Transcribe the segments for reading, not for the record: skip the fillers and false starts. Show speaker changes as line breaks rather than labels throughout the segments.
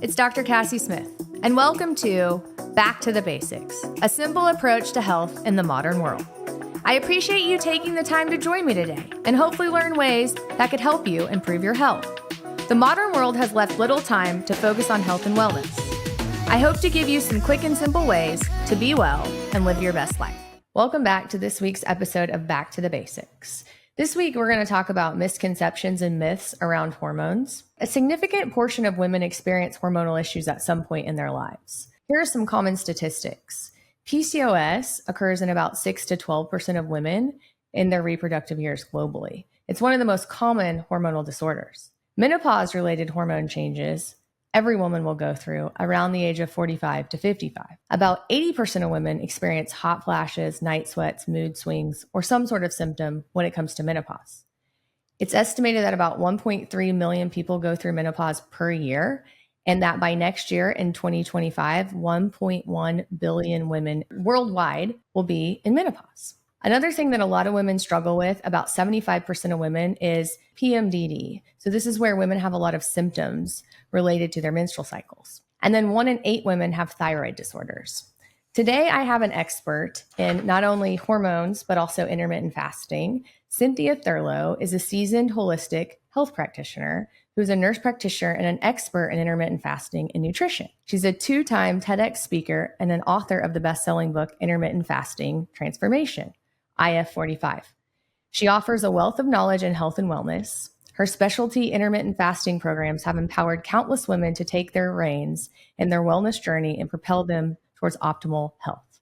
It's Dr. Cassie Smith, and welcome to Back to the Basics, a simple approach to health in the modern world. I appreciate you taking the time to join me today and hopefully learn ways that could help you improve your health. The modern world has left little time to focus on health and wellness. I hope to give you some quick and simple ways to be well and live your best life. Welcome back to this week's episode of Back to the Basics. This week, we're going to talk about misconceptions and myths around hormones. A significant portion of women experience hormonal issues at some point in their lives. Here are some common statistics. PCOS occurs in about 6 to 12% of women in their reproductive years globally. It's one of the most common hormonal disorders. Menopause-related hormone changes every woman will go through around the age of 45 to 55. About 80% of women experience hot flashes, night sweats, mood swings, or some sort of symptom when it comes to menopause. It's estimated that about 1.3 million people go through menopause per year, and that by next year in 2025, 1.1 billion women worldwide will be in menopause. Another thing that a lot of women struggle with, about 75% of women, is PMDD. So this is where women have a lot of symptoms related to their menstrual cycles. And then 1 in 8 women have thyroid disorders. Today, I have an expert in not only hormones, but also intermittent fasting. Cynthia Thurlow is a seasoned holistic health practitioner who's a nurse practitioner and an expert in intermittent fasting and nutrition. She's a 2-time TEDx speaker and an author of the best-selling book, Intermittent Fasting Transformation, IF45. She offers a wealth of knowledge in health and wellness. Her specialty intermittent fasting programs have empowered countless women to take their reins in their wellness journey and propel them towards optimal health.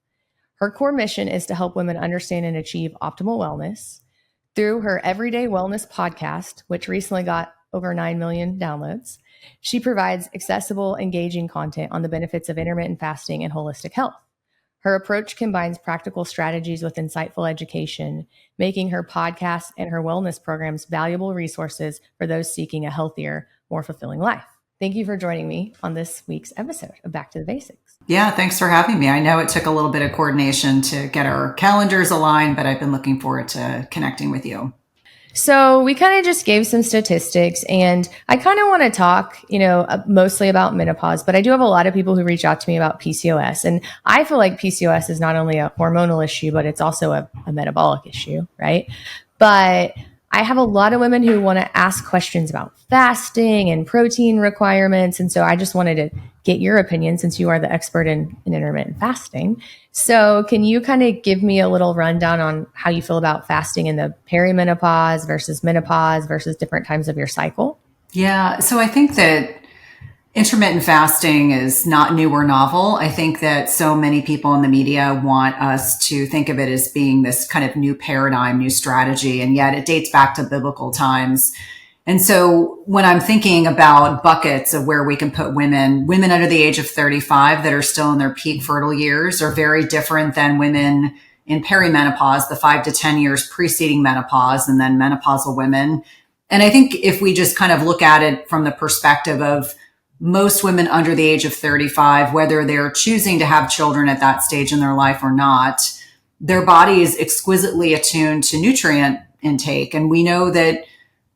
Her core mission is to help women understand and achieve optimal wellness. Through her Everyday Wellness podcast, which recently got over 9 million downloads, she provides accessible, engaging content on the benefits of intermittent fasting and holistic health. Her approach combines practical strategies with insightful education, making her podcast and her wellness programs valuable resources for those seeking a healthier, more fulfilling life. Thank you for joining me on this week's episode of Back to the Basics.
Yeah, thanks for having me. I know it took a little bit of coordination to get our calendars aligned, but I've been looking forward to connecting with you.
So we kind of just gave some statistics, and I kind of want to talk, mostly about menopause, but I do have a lot of people who reach out to me about PCOS. And I feel like PCOS is not only a hormonal issue, but it's also a metabolic issue, right? But I have a lot of women who want to ask questions about fasting and protein requirements. And so I just wanted to get your opinion since you are the expert in intermittent fasting. So can you kind of give me a little rundown on how you feel about fasting in the perimenopause versus menopause versus different times of your cycle?
Yeah, so I think that intermittent fasting is not new or novel. I think that so many people in the media want us to think of it as being this kind of new paradigm, new strategy, and yet it dates back to biblical times. And so when I'm thinking about buckets of where we can put women under the age of 35 that are still in their peak fertile years are very different than women in perimenopause, the 5 to 10 years preceding menopause, and then menopausal women. And I think if we just kind of look at it from the perspective of most women under the age of 35, whether they're choosing to have children at that stage in their life or not, their body is exquisitely attuned to nutrient intake. And we know that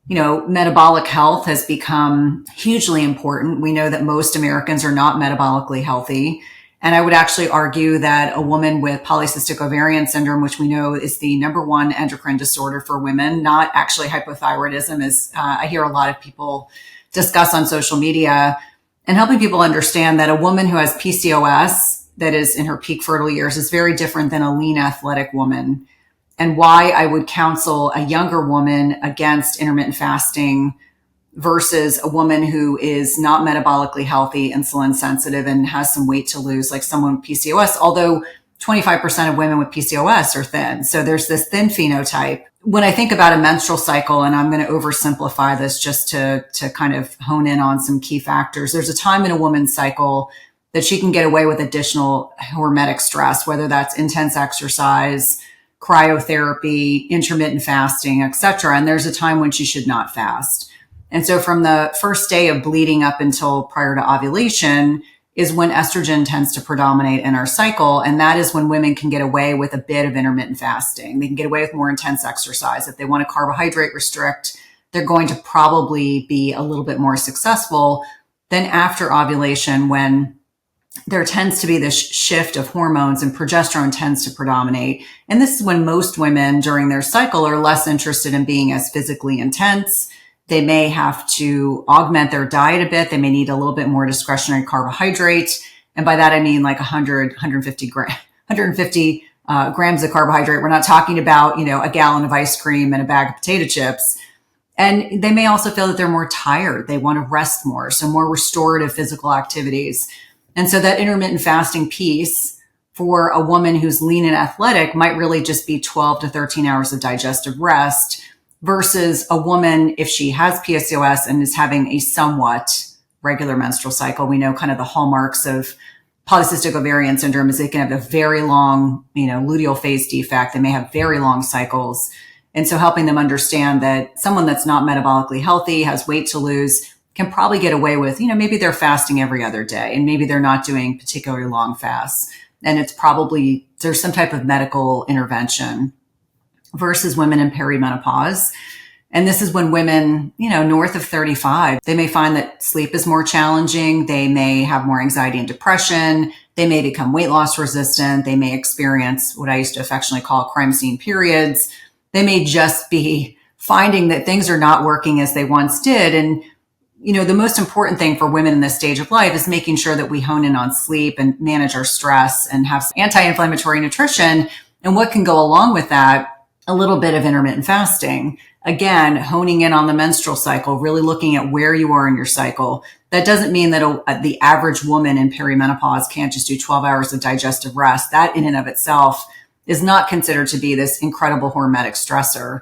metabolic health has become hugely important. We know that most Americans are not metabolically healthy. And I would actually argue that a woman with polycystic ovarian syndrome, which we know is the number one endocrine disorder for women, not actually hypothyroidism, as I hear a lot of people discuss on social media, and helping people understand that a woman who has PCOS that is in her peak fertile years is very different than a lean athletic woman. And why I would counsel a younger woman against intermittent fasting versus a woman who is not metabolically healthy, insulin sensitive, and has some weight to lose, like someone with PCOS, although 25% of women with PCOS are thin. So there's this thin phenotype. When I think about a menstrual cycle, and I'm going to oversimplify this just to kind of hone in on some key factors, there's a time in a woman's cycle that she can get away with additional hormetic stress, whether that's intense exercise, cryotherapy, intermittent fasting, etc. And there's a time when she should not fast. And so from the first day of bleeding up until prior to ovulation is when estrogen tends to predominate in our cycle. And that is when women can get away with a bit of intermittent fasting. They can get away with more intense exercise. If they want to carbohydrate restrict, they're going to probably be a little bit more successful. Then after ovulation, when there tends to be this shift of hormones and progesterone tends to predominate. And this is when most women during their cycle are less interested in being as physically intense. They may have to augment their diet a bit. They may need a little bit more discretionary carbohydrate. And by that, I mean like 150 grams of carbohydrate. We're not talking about, a gallon of ice cream and a bag of potato chips. And they may also feel that they're more tired. They want to rest more. So more restorative physical activities. And so that intermittent fasting piece for a woman who's lean and athletic might really just be 12 to 13 hours of digestive rest versus a woman, if she has PCOS and is having a somewhat regular menstrual cycle. We know kind of the hallmarks of polycystic ovarian syndrome is they can have a very long, luteal phase defect. They may have very long cycles. And so helping them understand that someone that's not metabolically healthy, has weight to lose, can probably get away with, maybe they're fasting every other day and maybe they're not doing particularly long fasts. And it's probably, there's some type of medical intervention versus women in perimenopause. And this is when women, north of 35, they may find that sleep is more challenging. They may have more anxiety and depression. They may become weight loss resistant. They may experience what I used to affectionately call crime scene periods. They may just be finding that things are not working as they once did. And the most important thing for women in this stage of life is making sure that we hone in on sleep and manage our stress and have anti-inflammatory nutrition. And what can go along with that? A little bit of intermittent fasting. Again, honing in on the menstrual cycle, really looking at where you are in your cycle. That doesn't mean that the average woman in perimenopause can't just do 12 hours of digestive rest. That in and of itself is not considered to be this incredible hormetic stressor.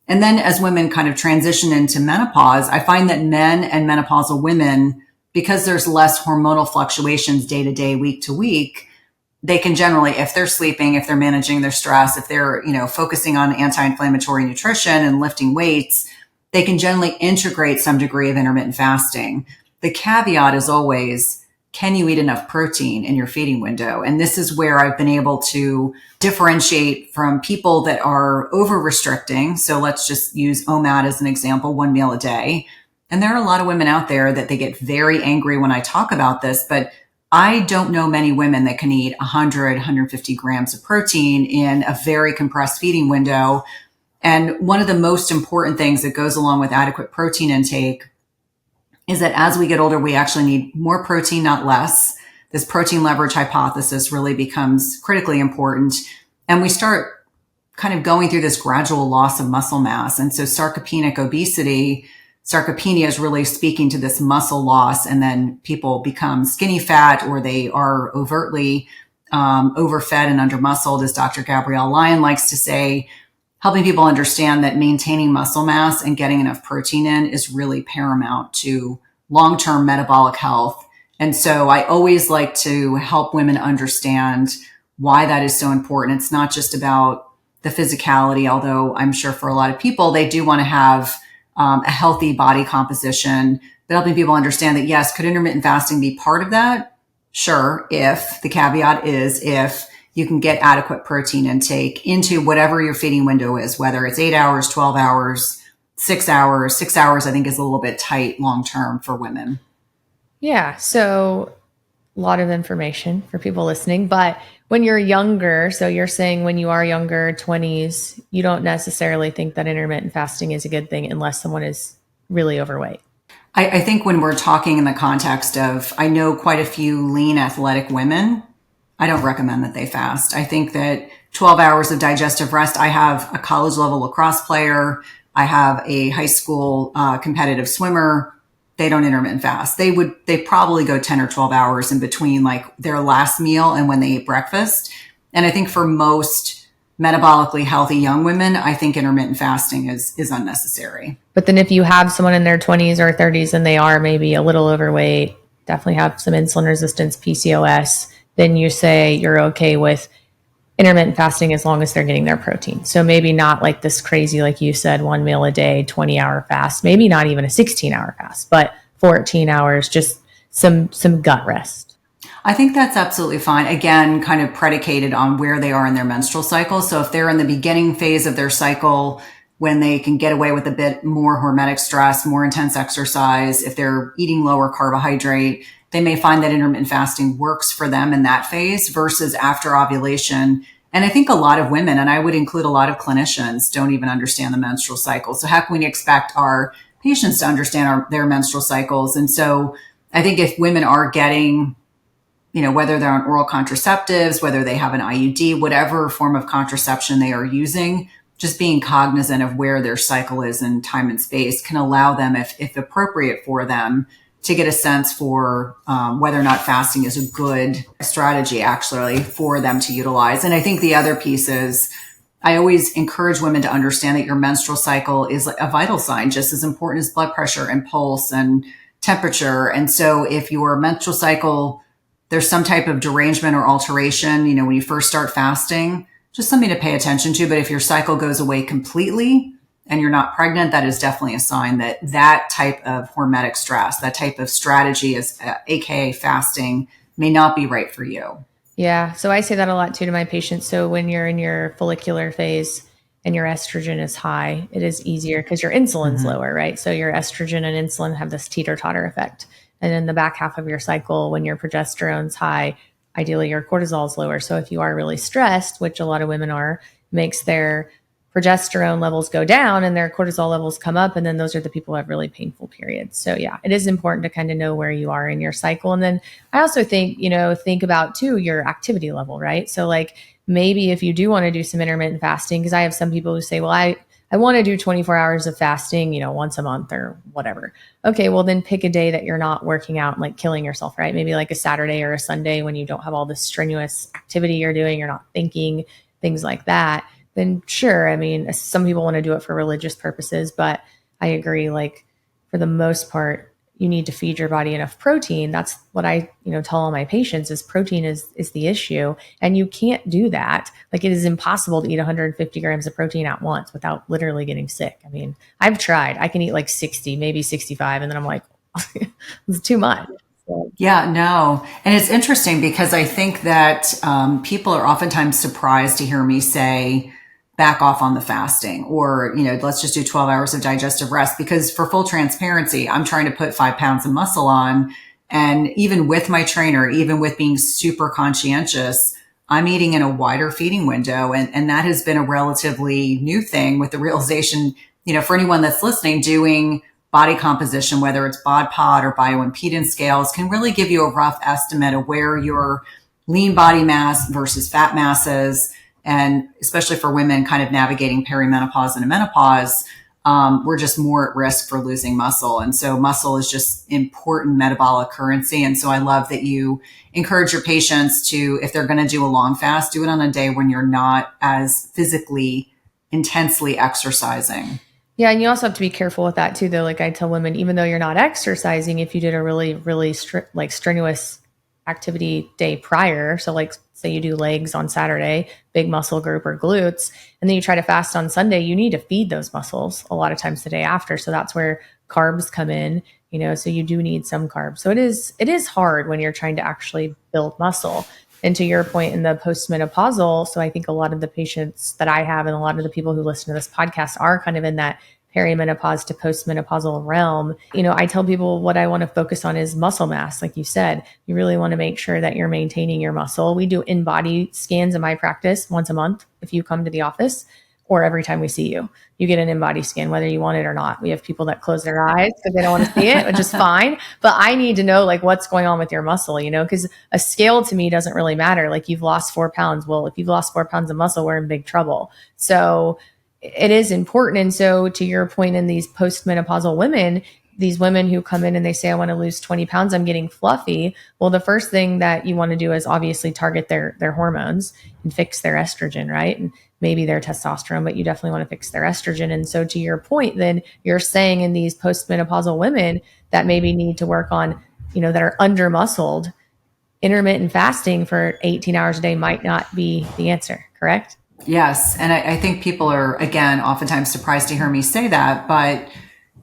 And then as women kind of transition into menopause, I find that men and menopausal women, because there's less hormonal fluctuations day to day, week to week, they can generally, if they're sleeping, if they're managing their stress, if they're, focusing on anti-inflammatory nutrition and lifting weights, they can generally integrate some degree of intermittent fasting. The caveat is always, can you eat enough protein in your feeding window? And this is where I've been able to differentiate from people that are over restricting. So let's just use OMAD as an example, 1 meal a day. And there are a lot of women out there that they get very angry when I talk about this, but I don't know many women that can eat 100, 150 grams of protein in a very compressed feeding window. And one of the most important things that goes along with adequate protein intake is that as we get older, we actually need more protein, not less. This protein leverage hypothesis really becomes critically important. And we start kind of going through this gradual loss of muscle mass. And so sarcopenic obesity, sarcopenia is really speaking to this muscle loss. And then people become skinny fat or they are overtly overfed and undermuscled, as Dr. Gabrielle Lyon likes to say. Helping people understand that maintaining muscle mass and getting enough protein in is really paramount to long-term metabolic health. And so I always like to help women understand why that is so important. It's not just about the physicality, although I'm sure for a lot of people, they do want to have a healthy body composition, but helping people understand that, yes, could intermittent fasting be part of that? Sure. If the caveat is if you can get adequate protein intake into whatever your feeding window is, whether it's 8 hours, 12 hours, 6 hours. 6 hours, I think, is a little bit tight long-term for women.
Yeah. So a lot of information for people listening, but when you're younger, so you're saying when you are younger, 20s, you don't necessarily think that intermittent fasting is a good thing unless someone is really overweight.
I think when we're talking in the context of, I know quite a few lean athletic women, I don't recommend that they fast. I think that 12 hours of digestive rest, I have a college level lacrosse player. I have a high school competitive swimmer. They don't intermittent fast. They probably go 10 or 12 hours in between like their last meal and when they eat breakfast. And I think for most metabolically healthy young women, I think intermittent fasting is unnecessary.
But then if you have someone in their 20s or 30s and they are maybe a little overweight, definitely have some insulin resistance, PCOS, then you say you're okay with intermittent fasting as long as they're getting their protein. So maybe not like this crazy, like you said, 1 meal a day, 20-hour fast, maybe not even a 16-hour fast, but 14 hours, just some gut rest.
I think that's absolutely fine. Again, kind of predicated on where they are in their menstrual cycle. So if they're in the beginning phase of their cycle, when they can get away with a bit more hormetic stress, more intense exercise, if they're eating lower carbohydrate, they may find that intermittent fasting works for them in that phase versus after ovulation. And I think a lot of women, and I would include a lot of clinicians, don't even understand the menstrual cycle. So how can we expect our patients to understand their menstrual cycles? And so I think if women are getting, whether they're on oral contraceptives, whether they have an IUD, whatever form of contraception they are using, just being cognizant of where their cycle is in time and space can allow them, if appropriate for them, to get a sense for whether or not fasting is a good strategy actually for them to utilize. And I think the other piece is I always encourage women to understand that your menstrual cycle is a vital sign, just as important as blood pressure and pulse and temperature. And so if your menstrual cycle, there's some type of derangement or alteration, when you first start fasting, just something to pay attention to. But if your cycle goes away completely and you're not pregnant, that is definitely a sign that that type of hormetic stress, that type of strategy, is AKA fasting, may not be right for you.
Yeah. So I say that a lot too to my patients. So when you're in your follicular phase and your estrogen is high, it is easier because your insulin's lower, right? So your estrogen and insulin have this teeter-totter effect. And in the back half of your cycle, when your progesterone's high, ideally your cortisol is lower. So if you are really stressed, which a lot of women are, makes their progesterone levels go down and their cortisol levels come up. And then those are the people who have really painful periods. So yeah, it is important to kind of know where you are in your cycle. And then I also think, think about too, your activity level, right? So like maybe if you do want to do some intermittent fasting, because I have some people who say, well, I want to do 24 hours of fasting, once a month or whatever. Okay, well then pick a day that you're not working out and like killing yourself, right? Maybe like a Saturday or a Sunday when you don't have all this strenuous activity you're doing, you're not thinking, things like that. Then sure, I mean, some people want to do it for religious purposes, but I agree, like for the most part, you need to feed your body enough protein. That's what I, tell all my patients is protein is the issue. And you can't do that. Like it is impossible to eat 150 grams of protein at once without literally getting sick. I mean, I've tried. I can eat like 60, maybe 65. And then I'm like, it's too much. So.
Yeah, no. And it's interesting because I think that people are oftentimes surprised to hear me say, back off on the fasting, or, let's just do 12 hours of digestive rest, because for full transparency, I'm trying to put 5 pounds of muscle on. And even with my trainer, even with being super conscientious, I'm eating in a wider feeding window. And that has been a relatively new thing with the realization, for anyone that's listening, doing body composition, whether it's bod pod or bioimpedance scales, can really give you a rough estimate of where your lean body mass versus fat mass is. And especially for women kind of navigating perimenopause and menopause, we're just more at risk for losing muscle. And so muscle is just important metabolic currency. And so I love that you encourage your patients to, if they're going to do a long fast, do it on a day when you're not as physically intensely exercising.
Yeah. And you also have to be careful with that too, though. Like I tell women, even though you're not exercising, if you did a really, really strenuous activity day prior, so like say you do legs on Saturday, big muscle group or glutes, and then you try to fast on Sunday, you need to feed those muscles a lot of times the day after. So that's where carbs come in, so you do need some carbs. So it is hard when you're trying to actually build muscle. And to your point in the postmenopausal, so I think a lot of the patients that I have and a lot of the people who listen to this podcast are kind of in that perimenopause to postmenopausal realm. I tell people what I want to focus on is muscle mass. Like you said, you really want to make sure that you're maintaining your muscle. We do in-body scans in my practice once a month. If you come to the office, or every time we see you, you get an in-body scan, whether you want it or not. We have people that close their eyes because they don't want to see it, which is fine. But I need to know like what's going on with your muscle, because a scale to me doesn't really matter. Like you've lost 4 pounds. Well, if you've lost 4 pounds of muscle, we're in big trouble. So it is important. And so to your point in these postmenopausal women, these women who come in and they say, I want to lose 20 pounds, I'm getting fluffy. Well, the first thing that you want to do is obviously target their hormones and fix their estrogen, right? And maybe their testosterone, but you definitely want to fix their estrogen. And so to your point, then you're saying in these postmenopausal women that maybe need to work on, that are under muscled, intermittent fasting for 18 hours a day might not be the answer, correct?
Yes. And I think people are, again, oftentimes surprised to hear me say that. But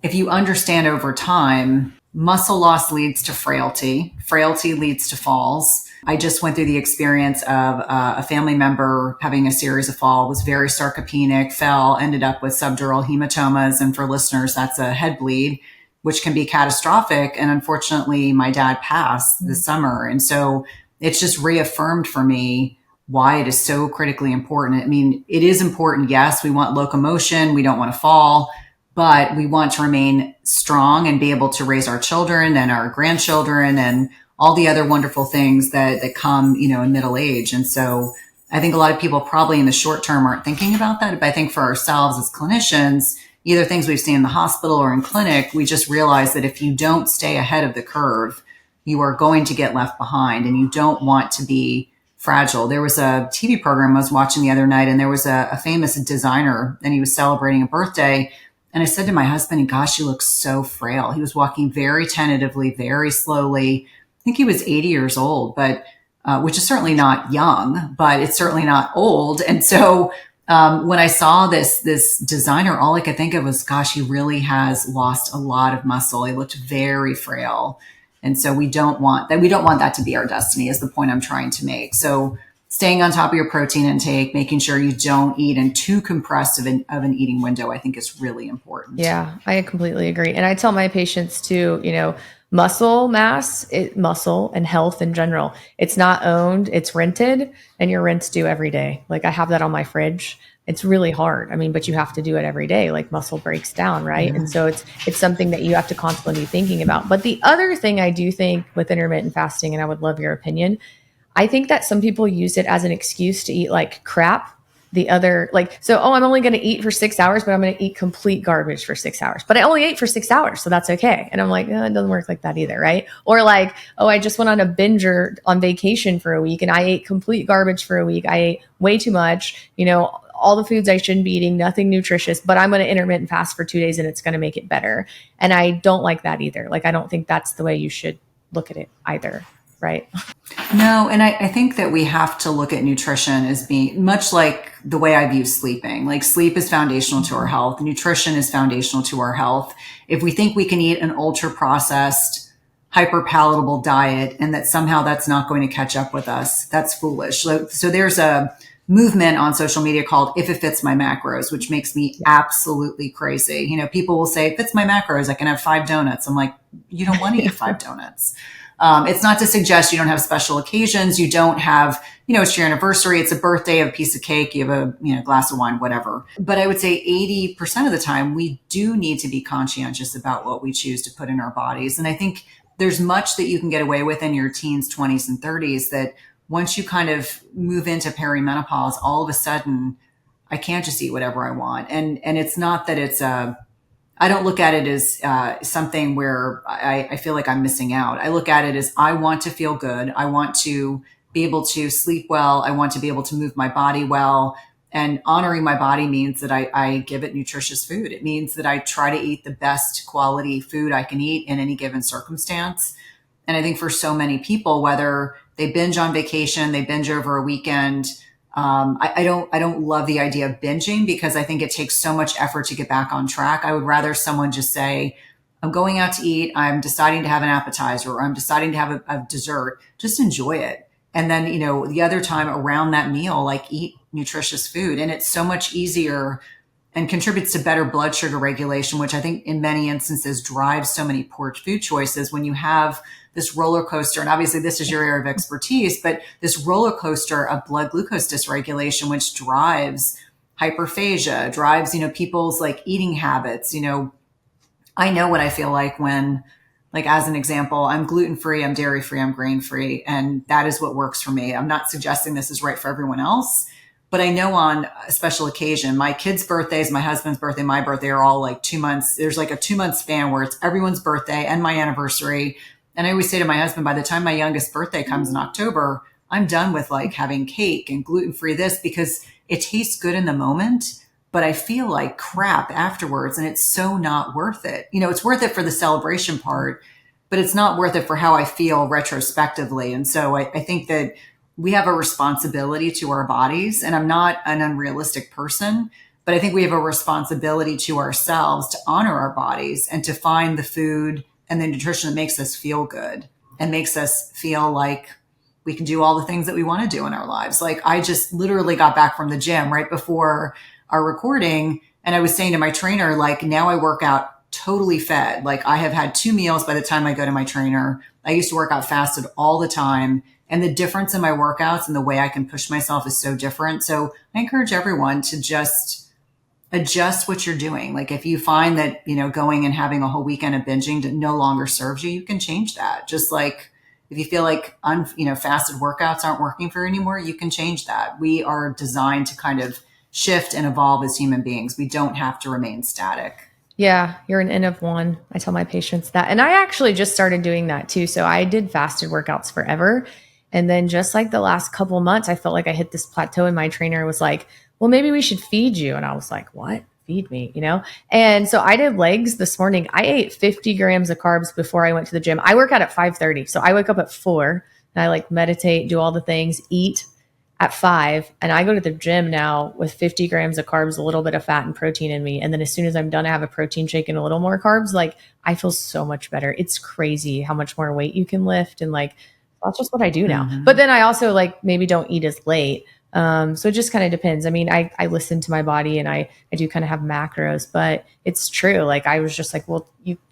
if you understand over time, muscle loss leads to frailty. Frailty leads to falls. I just went through the experience of a family member having a series of falls, was very sarcopenic, fell, ended up with subdural hematomas. And for listeners, that's a head bleed, which can be catastrophic. And unfortunately, my dad passed this summer. And so it's just reaffirmed for me why it is so critically important. I mean, it is important. Yes, we want locomotion. We don't want to fall, but we want to remain strong and be able to raise our children and our grandchildren and all the other wonderful things that come, in middle age. And so I think a lot of people probably in the short term aren't thinking about that. But I think for ourselves as clinicians, either things we've seen in the hospital or in clinic, we just realize that if you don't stay ahead of the curve, you are going to get left behind, and you don't want to be fragile. There was a TV program I was watching the other night, and there was a famous designer, and he was celebrating a birthday. And I said to my husband, gosh, you look so frail. He was walking very tentatively, very slowly. I think he was 80 years old, but which is certainly not young, but it's certainly not old. And so when I saw this designer, all I could think of was, gosh, he really has lost a lot of muscle. He looked very frail. And so we don't want that. We don't want that to be our destiny, is the point I'm trying to make. So staying on top of your protein intake, making sure you don't eat in too compressed of an eating window, I think is really important.
Yeah, I completely agree. And I tell my patients too, muscle mass, muscle and health in general, it's not owned, it's rented, and your rent's due every day. Like I have that on my fridge. It's really hard. I mean, but you have to do it every day. Like muscle breaks down, right? Yeah. And so it's something that you have to constantly be thinking about. But the other thing I do think with intermittent fasting, and I would love your opinion, I think that some people use it as an excuse to eat like crap. I'm only going to eat for 6 hours, but I'm going to eat complete garbage for 6 hours. But I only ate for 6 hours, so that's okay. And I'm like, it doesn't work like that either, right? Or like, I just went on a binger on vacation for a week and I ate complete garbage for a week. I ate way too much, all the foods I shouldn't be eating, nothing nutritious, but I'm going to intermittent fast for 2 days and it's going to make it better. And I don't like that either. Like, I don't think that's the way you should look at it either. Right?
No. And I think that we have to look at nutrition as being much like the way I view sleeping. Like sleep is foundational to our health. Nutrition is foundational to our health. If we think we can eat an ultra processed, hyper palatable diet and that somehow that's not going to catch up with us, that's foolish. So there's a movement on social media called If It Fits My Macros, which makes me absolutely crazy. People will say, it fits my macros, I can have 5 donuts. I'm like, you don't want to eat 5 donuts. It's not to suggest you don't have special occasions. You don't have, it's your anniversary, it's a birthday, you have a piece of cake, you have a glass of wine, whatever. But I would say 80% of the time, we do need to be conscientious about what we choose to put in our bodies. And I think there's much that you can get away with in your teens, 20s, and 30s that once you kind of move into perimenopause, all of a sudden, I can't just eat whatever I want. And it's not that it's I don't look at it as something where I feel like I'm missing out. I look at it as I want to feel good. I want to be able to sleep well. I want to be able to move my body well. And honoring my body means that I give it nutritious food. It means that I try to eat the best quality food I can eat in any given circumstance. And I think for so many people, whether they binge on vacation, they binge over a weekend, I don't love the idea of binging because I think it takes so much effort to get back on track. I would rather someone just say, I'm going out to eat. I'm deciding to have an appetizer or I'm deciding to have a dessert. Just enjoy it. And then, the other time around that meal, like eat nutritious food. And it's so much easier and contributes to better blood sugar regulation, which I think in many instances drives so many poor food choices when you have this roller coaster. And obviously this is your area of expertise, but this roller coaster of blood glucose dysregulation, which drives hyperphagia, drives, people's like eating habits. I know what I feel like when, like, as an example, I'm gluten-free, I'm dairy-free, I'm grain-free, and that is what works for me. I'm not suggesting this is right for everyone else, but I know on a special occasion, my kids' birthdays, my husband's birthday, my birthday are all like 2 months. There's like a 2-month span where it's everyone's birthday and my anniversary. And I always say to my husband, by the time my youngest birthday comes in October, I'm done with like having cake and gluten-free this because it tastes good in the moment, but I feel like crap afterwards. And it's so not worth it. It's worth it for the celebration part, but it's not worth it for how I feel retrospectively. And so I think that we have a responsibility to our bodies, and I'm not an unrealistic person, but I think we have a responsibility to ourselves to honor our bodies and to find the food and the nutrition that makes us feel good and makes us feel like we can do all the things that we want to do in our lives. Like I just literally got back from the gym right before our recording. And I was saying to my trainer, like now I work out totally fed. Like I have had 2 meals by the time I go to my trainer. I used to work out fasted all the time. And the difference in my workouts and the way I can push myself is so different. So I encourage everyone to just adjust what you're doing. Like if you find that, going and having a whole weekend of binging no longer serves you, you can change that. Just like if you feel like, fasted workouts aren't working for you anymore, you can change that. We are designed to kind of shift and evolve as human beings. We don't have to remain static.
Yeah, you're an N of one. I tell my patients that. And I actually just started doing that too. So I did fasted workouts forever. And then just like the last couple of months, I felt like I hit this plateau and my trainer was like, well, maybe we should feed you. And I was like, what? Feed me, And so I did legs this morning. I ate 50 grams of carbs before I went to the gym. I work out at 5:30. So I wake up at 4 and I like meditate, do all the things, eat at 5. And I go to the gym now with 50 grams of carbs, a little bit of fat and protein in me. And then as soon as I'm done, I have a protein shake and a little more carbs. Like I feel so much better. It's crazy how much more weight you can lift. And like, that's just what I do now. But then I also like maybe don't eat as late. So it just kind of depends. I mean, I listen to my body and I do kind of have macros, but it's true. Like I was just like, well,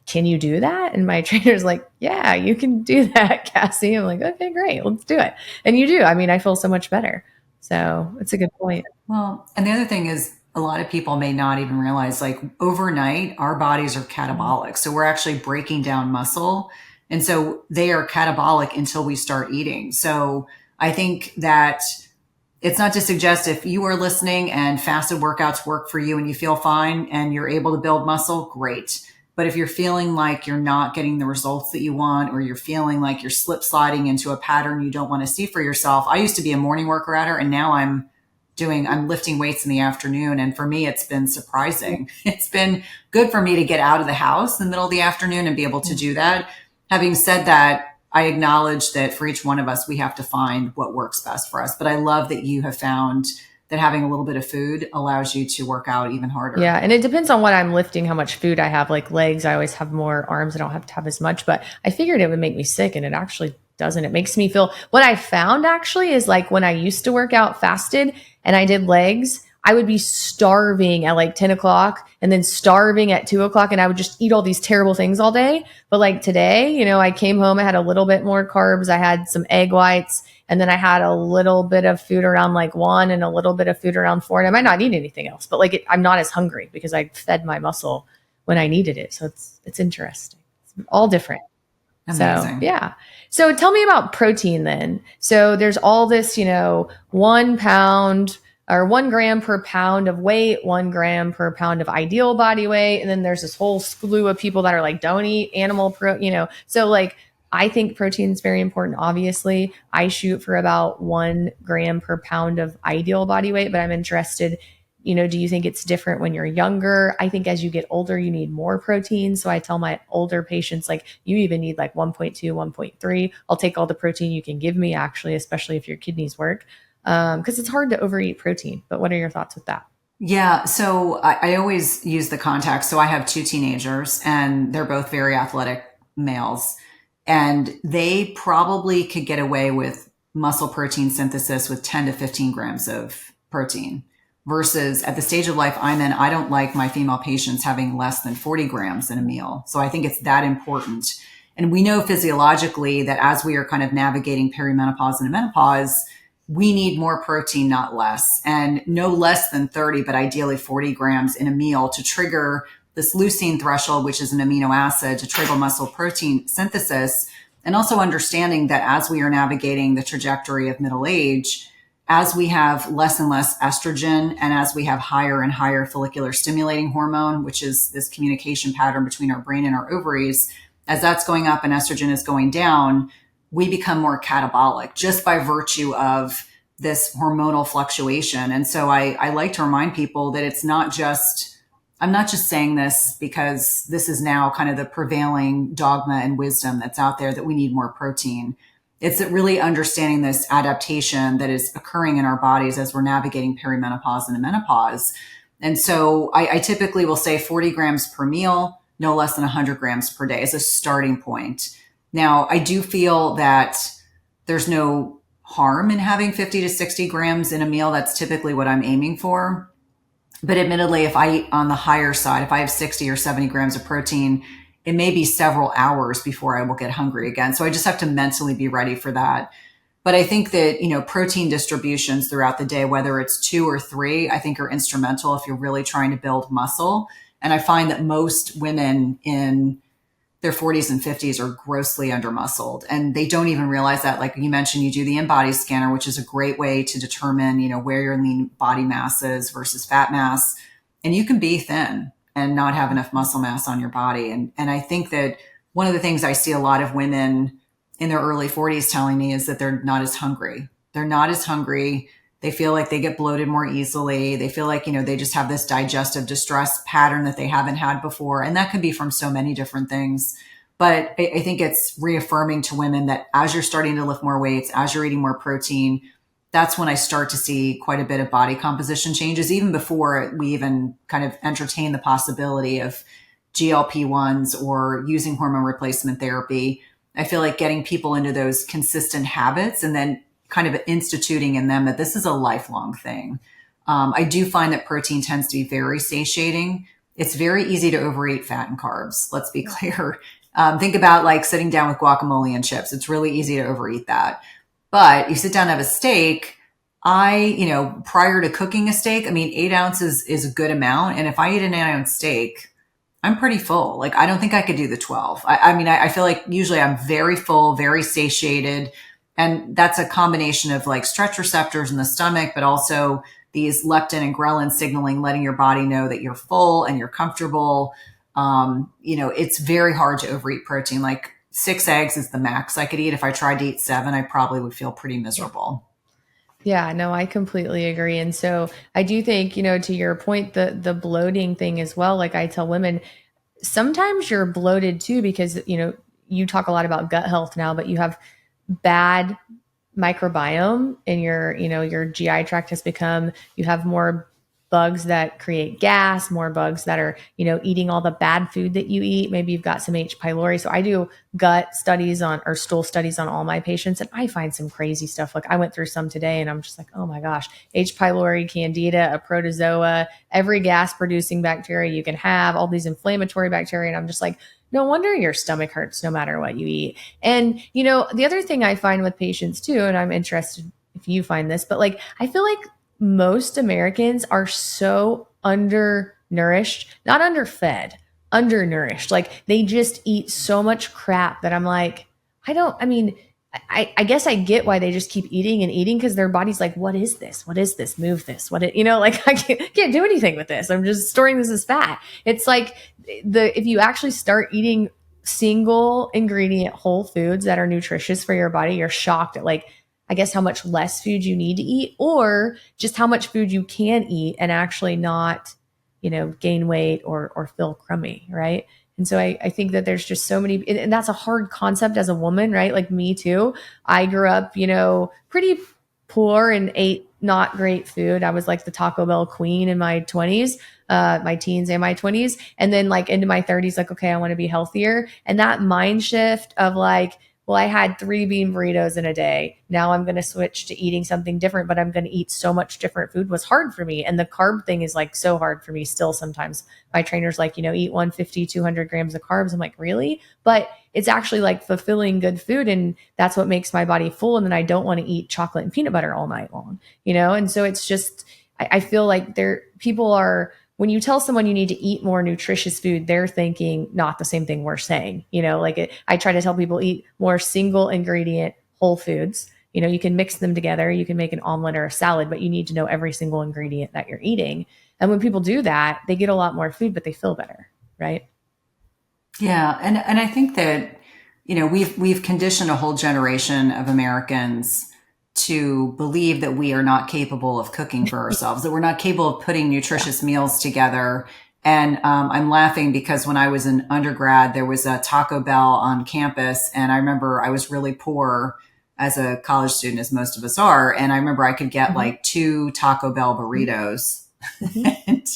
can you do that? And my trainer's like, yeah, you can do that, Cassie. I'm like, okay, great. Let's do it. And you do. I mean, I feel so much better. So it's a good point.
Well, and the other thing is a lot of people may not even realize like overnight, our bodies are catabolic. So we're actually breaking down muscle. And so they are catabolic until we start eating. So I think that it's not to suggest if you are listening and fasted workouts work for you and you feel fine and you're able to build muscle, great. But if you're feeling like you're not getting the results that you want, or you're feeling like you're slip sliding into a pattern you don't want to see for yourself. I used to be a morning worker and now I'm lifting weights in the afternoon. And for me, it's been surprising. It's been good for me to get out of the house in the middle of the afternoon and be able to do that. Having said that, I acknowledge that for each one of us, we have to find what works best for us. But I love that you have found that having a little bit of food allows you to work out even harder.
Yeah. And it depends on what I'm lifting, how much food I have. Like legs, I always have more. Arms, I don't have to have as much. But I figured it would make me sick, and it actually doesn't. It makes me feel, what I found actually is like when I used to work out fasted and I did legs, I would be starving at like 10 o'clock and then starving at 2 o'clock. And I would just eat all these terrible things all day. But like today, I came home, I had a little bit more carbs. I had some egg whites, and then I had a little bit of food around like 1 and a little bit of food around 4. And I might not eat anything else, but like I'm not as hungry because I fed my muscle when I needed it. So it's interesting. It's all different.
Amazing.
So, yeah. So tell me about protein then. So there's all this, 1 pound or 1 gram per pound of weight, 1 gram per pound of ideal body weight. And then there's this whole slew of people that are like, don't eat animal So like, I think protein is very important. Obviously, I shoot for about 1 gram per pound of ideal body weight, but I'm interested, do you think it's different when you're younger? I think as you get older, you need more protein. So I tell my older patients, like, you even need like 1.2, 1.3. I'll take all the protein you can give me, actually, especially if your kidneys work. Because it's hard to overeat protein. But what are your thoughts with that?
Yeah. So I always use the context. So I have 2 teenagers and they're both very athletic males, and they probably could get away with muscle protein synthesis with 10 to 15 grams of protein versus at the stage of life I'm in, I don't like my female patients having less than 40 grams in a meal. So I think it's that important. And we know physiologically that as we are kind of navigating perimenopause and menopause, we need more protein, not less, and no less than 30, but ideally 40 grams in a meal to trigger this leucine threshold, which is an amino acid, to trigger muscle protein synthesis. And also understanding that as we are navigating the trajectory of middle age, as we have less and less estrogen and as we have higher and higher follicular stimulating hormone, which is this communication pattern between our brain and our ovaries, as that's going up and estrogen is going down, we become more catabolic just by virtue of this hormonal fluctuation. And so I like to remind people that it's not just, I'm not just saying this because this is now kind of the prevailing dogma and wisdom that's out there that we need more protein. It's that really understanding this adaptation that is occurring in our bodies as we're navigating perimenopause and menopause. And so I typically will say 40 grams per meal. no less than 100 grams per day as a starting point. Now, I do feel that there's no harm in having 50 to 60 grams in a meal. That's typically what I'm aiming for. But admittedly, if I eat on the higher side, if I have 60 or 70 grams of protein, it may be several hours before I will get hungry again. So I just have to mentally be ready for that. But I think that, protein distributions throughout the day, whether it's 2 or 3, I think are instrumental if you're really trying to build muscle. And I find that most women in their 40s and 50s are grossly undermuscled, and they don't even realize that. Like you mentioned, you do the InBody scanner, which is a great way to determine, where your lean body mass is versus fat mass. And you can be thin and not have enough muscle mass on your body. And I think that one of the things I see a lot of women in their early 40s telling me is that they're not as hungry. They're not as hungry. They feel like they get bloated more easily. They feel like, they just have this digestive distress pattern that they haven't had before. And that could be from so many different things. But I think it's reaffirming to women that as you're starting to lift more weights, as you're eating more protein, that's when I start to see quite a bit of body composition changes, even before we even kind of entertain the possibility of GLP-1s or using hormone replacement therapy. I feel like getting people into those consistent habits and then kind of instituting in them that this is a lifelong thing. I do find that protein tends to be very satiating. It's very easy to overeat fat and carbs. Let's be clear. Think about like sitting down with guacamole and chips. It's really easy to overeat that. But you sit down and have a steak. Prior to cooking a steak, 8 ounces is a good amount. And if I eat an 8-ounce steak, I'm pretty full. Like, I don't think I could do the 12. I feel like usually I'm very full, very satiated. And that's a combination of like stretch receptors in the stomach, but also these leptin and ghrelin signaling, letting your body know that you're full and you're comfortable. It's very hard to overeat protein. Like 6 eggs is the max I could eat. If I tried to eat 7, I probably would feel pretty miserable.
Yeah, no, I completely agree. And so I do think, to your point, the bloating thing as well, like I tell women, sometimes you're bloated too, because, you talk a lot about gut health now, but you have bad microbiome in your GI tract you have more bugs that create gas, more bugs that are, eating all the bad food that you eat. Maybe you've got some H. pylori. So I do gut studies or stool studies on all my patients, and I find some crazy stuff. Like I went through some today and I'm just like, oh my gosh, H. pylori, candida, a protozoa, every gas producing bacteria you can have, all these inflammatory bacteria. And I'm just like, no wonder your stomach hurts no matter what you eat. And, the other thing I find with patients too, and I'm interested if you find this, but like, I feel like most Americans are so undernourished, not underfed, undernourished. Like they just eat so much crap that I'm like, I guess I get why they just keep eating and eating, because their body's like, what is this? What is this? Move this. Like I can't do anything with this. I'm just storing this as fat. It's like if you actually start eating single ingredient whole foods that are nutritious for your body, you're shocked at like, I guess, how much less food you need to eat, or just how much food you can eat and actually not, gain weight or feel crummy. Right. And so I think that there's just so many, and that's a hard concept as a woman, right? Like me too. I grew up, pretty poor and ate not great food. I was like the Taco Bell queen in my 20s, my teens and my 20s. And then like into my 30s, like, okay, I want to be healthier. And that mind shift of like, well, I had 3 bean burritos in a day. Now I'm going to switch to eating something different, but I'm going to eat so much different food, was hard for me. And the carb thing is like so hard for me still sometimes. My trainer's like, eat 150, 200 grams of carbs. I'm like, really? But it's actually like fulfilling good food. And that's what makes my body full. And then I don't want to eat chocolate and peanut butter all night long, And so it's just, I feel like people are, when you tell someone you need to eat more nutritious food, they're thinking not the same thing we're saying. I try to tell people eat more single ingredient whole foods. You can mix them together. You can make an omelet or a salad, but you need to know every single ingredient that you're eating. And when people do that, they get a lot more food, but they feel better. Right.
Yeah. And I think that, we've conditioned a whole generation of Americans to believe that we are not capable of cooking for ourselves, that we're not capable of putting nutritious meals together. And I'm laughing because when I was an undergrad, there was a Taco Bell on campus. And I remember I was really poor as a college student, as most of us are. And I remember I could get like 2 Taco Bell burritos. And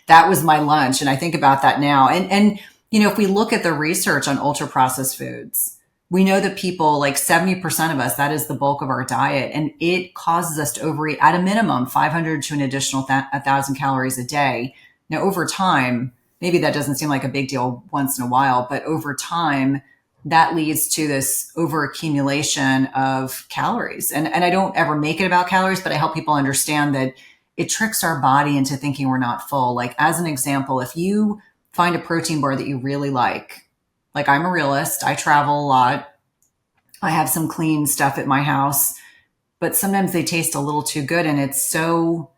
that was my lunch. And I think about that now. And if we look at the research on ultra processed foods, we know that people, like 70% of us, that is the bulk of our diet. And it causes us to overeat at a minimum 500 to an additional 1,000 calories a day. Now, over time, maybe that doesn't seem like a big deal once in a while, but over time, that leads to this overaccumulation of calories. And I don't ever make it about calories, but I help people understand that it tricks our body into thinking we're not full. Like, as an example, if you find a protein bar that you really like I'm a realist, I travel a lot. I have some clean stuff at my house, but sometimes they taste a little too good. And it's so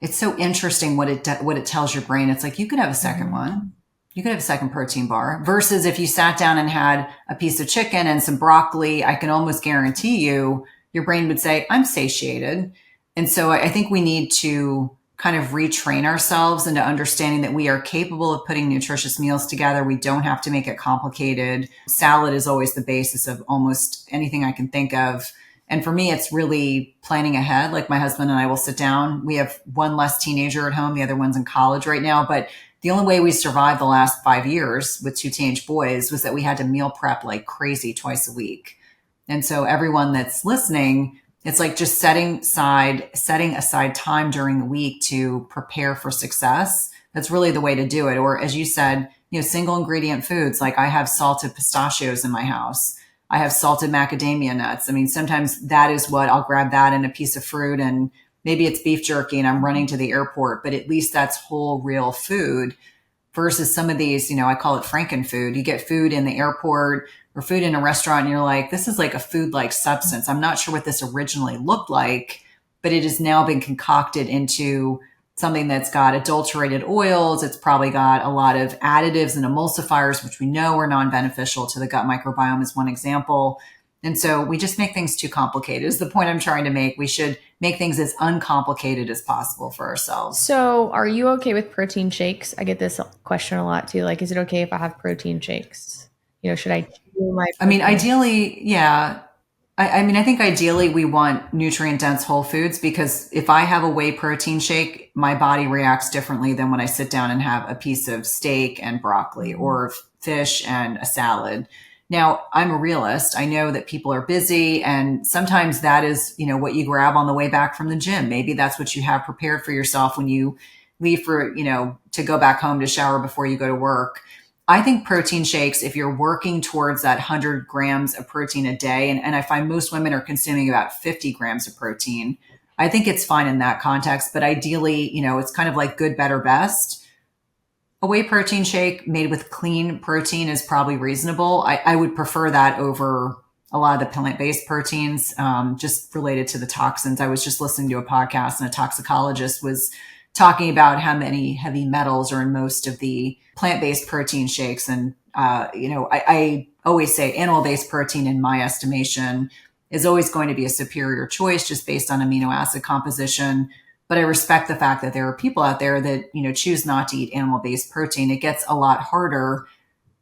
interesting what it tells your brain. It's like, you could have a second one. You could have a second protein bar versus if you sat down and had a piece of chicken and some broccoli, I can almost guarantee you, your brain would say, I'm satiated. And so I think we need to kind of retrain ourselves into understanding that we are capable of putting nutritious meals together. We don't have to make it complicated. Salad is always the basis of almost anything I can think of. And for me, it's really planning ahead. Like, my husband and I will sit down. We have one less teenager at home. The other one's in college right now. But the only way we survived the last 5 years with 2 teenage boys was that we had to meal prep like crazy twice a week. And so everyone that's listening, it's like just setting aside time during the week to prepare for success. That's really the way to do it. Or, as you said, single ingredient foods. Like, I have salted pistachios in my house. I have salted macadamia nuts. I mean, sometimes that is what I'll grab, that and a piece of fruit, and maybe it's beef jerky and I'm running to the airport, but at least that's whole, real food versus some of these, I call it frankenfood. You get food in the airport or food in a restaurant and you're like, this is like a food-like substance. I'm not sure what this originally looked like, but it has now been concocted into something that's got adulterated oils. It's probably got a lot of additives and emulsifiers, which we know are non-beneficial to the gut microbiome, is one example. And so we just make things too complicated is the point I'm trying to make. We should make things as uncomplicated as possible for ourselves.
So are you okay with protein shakes? I get this question a lot too. Like, is it okay if I have protein shakes? Should I do my protein?
I mean, ideally, yeah. I think ideally we want nutrient dense whole foods, because if I have a whey protein shake, my body reacts differently than when I sit down and have a piece of steak and broccoli or fish and a salad. Now, I'm a realist. I know that people are busy, and sometimes that is, what you grab on the way back from the gym. Maybe that's what you have prepared for yourself when you leave for, to go back home to shower before you go to work. I think protein shakes, if you're working towards that 100 grams of protein a day, and I find most women are consuming about 50 grams of protein, I think it's fine in that context. But ideally, it's kind of like good, better, best. A whey protein shake made with clean protein is probably reasonable. I would prefer that over a lot of the plant-based proteins, just related to the toxins. I was just listening to a podcast and a toxicologist was talking about how many heavy metals are in most of the plant-based protein shakes. And, I always say animal-based protein, in my estimation, is always going to be a superior choice just based on amino acid composition. But I respect the fact that there are people out there that, choose not to eat animal-based protein. It gets a lot harder